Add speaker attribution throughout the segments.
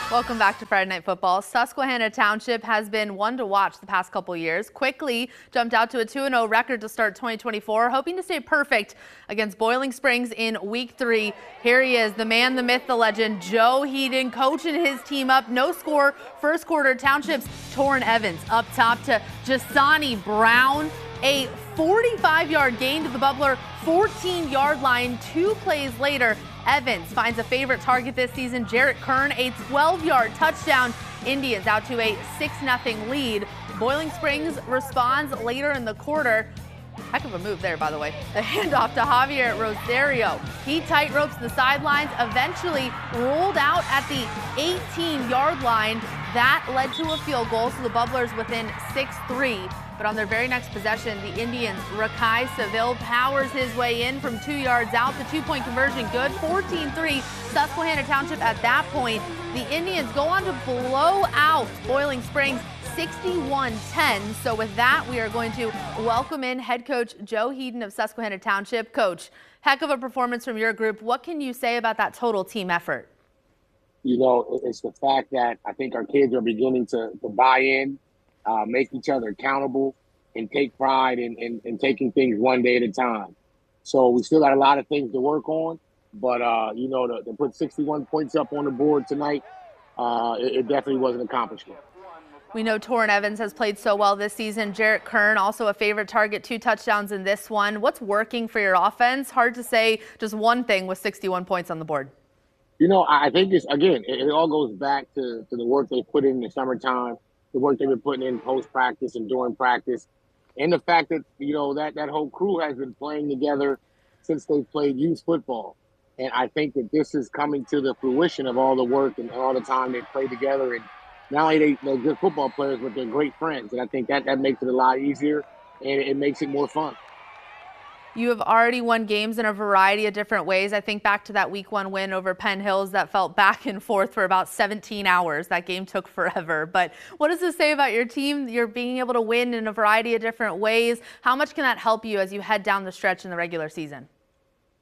Speaker 1: Welcome back to Friday Night Football. Susquehanna Township has been one to watch the past couple years. Quickly jumped out to a 2-0 record to start 2024, hoping to stay perfect against Boiling Springs in Week 3. Here he is, the man, the myth, the legend, Joe Heaton, coaching his team up. No score, first quarter. Township's Torrin Evans up top to Jasani Brown. A 45-yard gain to the Bubbler 14-yard line. 2 plays later, Evans finds a favorite target this season, Jarrett Kern, a 12-yard touchdown. Indians out to a 6-0 lead. Boiling Springs responds later in the quarter. Heck of a move there, by the way. The handoff to Javier Rosario. He tight ropes the sidelines, eventually rolled out at the 18-yard line. That led to a field goal, so the Bubblers within 6-3. But on their very next possession, the Indians, Rakai Seville powers his way in from 2 yards out. The 2-point conversion good, 14-3. Susquehanna Township at that point. The Indians go on to blow out Boiling Springs 61-10. So with that, we are going to welcome in head coach Joe Heaton of Susquehanna Township. Coach, heck of a performance from your group. What can you say about that total team effort?
Speaker 2: You know, it's the fact that I think our kids are beginning to buy in, make each other accountable, and take pride in taking things one day at a time. So we still got a lot of things to work on, but, you know, to put 61 points up on the board tonight, it definitely was an accomplishment.
Speaker 1: We know Torrin Evans has played so well this season. Jarrett Kern, also a favorite target, 2 touchdowns in this one. What's working for your offense? Hard to say just one thing with 61 points on the board.
Speaker 2: You know, I think it's, again, it all goes back to the work they put in the summertime, the work they've been putting in post-practice and during practice, and the fact that, you know, that whole crew has been playing together since they played youth football. And I think that this is coming to the fruition of all the work and all the time they played together. And not only they're good football players, but they're great friends. And I think that makes it a lot easier, and it makes it more fun.
Speaker 1: You have already won games in a variety of different ways. I think back to that Week 1 win over Penn Hills that felt back and forth for about 17 hours. That game took forever. But what does this say about your team? You're being able to win in a variety of different ways. How much can that help you as you head down the stretch in the regular season?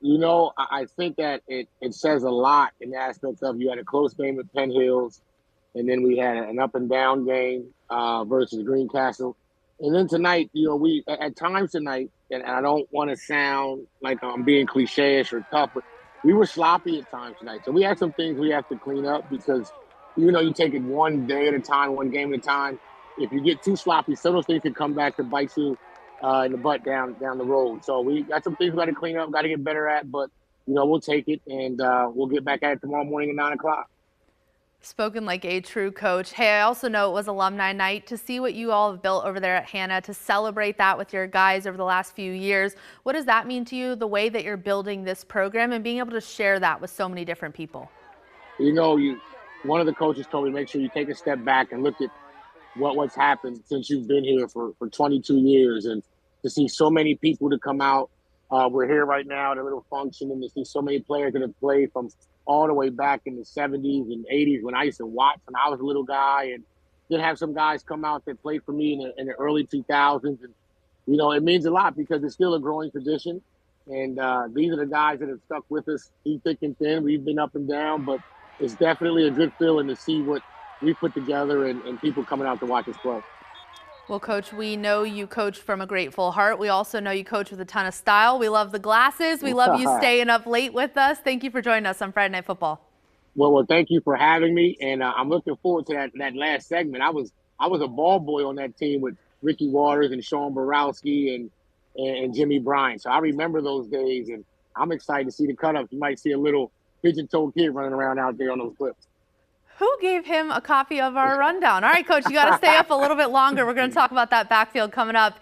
Speaker 2: You know, I think that it says a lot in the aspect of you had a close game at Penn Hills, and then we had an up and down game versus Greencastle. And then tonight, you know, we at times tonight, and I don't want to sound like I'm being cliche-ish or tough, but we were sloppy at times tonight. So we had some things we have to clean up because, you know, you take it one day at a time, one game at a time. If you get too sloppy, some of those things can come back to bite you in the butt down the road. So we got some things we got to clean up, got to get better at, but, you know, we'll take it, and we'll get back at it tomorrow morning at 9 o'clock.
Speaker 1: Spoken like a true coach. Hey, I also know it was alumni night. To see what you all have built over there at Hannah, to celebrate that with your guys over the last few years, what does that mean to you, the way that you're building this program and being able to share that with so many different people?
Speaker 2: You know, one of the coaches told me make sure you take a step back and look at what's happened since you've been here for 22 years, and to see so many people to come out. We're here right now at a little function, and to see so many players that have played from all the way back in the 70s and 80s when I used to watch when I was a little guy, and then have some guys come out that played for me in the early 2000s. And, you know, it means a lot because it's still a growing tradition. And these are the guys that have stuck with us through thick and thin. We've been up and down, but it's definitely a good feeling to see what we put together and people coming out to watch us play.
Speaker 1: Well, Coach, we know you coach from a grateful heart. We also know you coach with a ton of style. We love the glasses. We love you staying up late with us. Thank you for joining us on Friday Night Football.
Speaker 2: Well, thank you for having me, and I'm looking forward to that last segment. I was a ball boy on that team with Ricky Waters and Sean Borowski and Jimmy Bryant. So I remember those days, and I'm excited to see the cut-ups. You might see a little pigeon-toed kid running around out there on those clips.
Speaker 1: Who gave him a copy of our rundown? All right, Coach, you got to stay up a little bit longer. We're going to talk about that backfield coming up.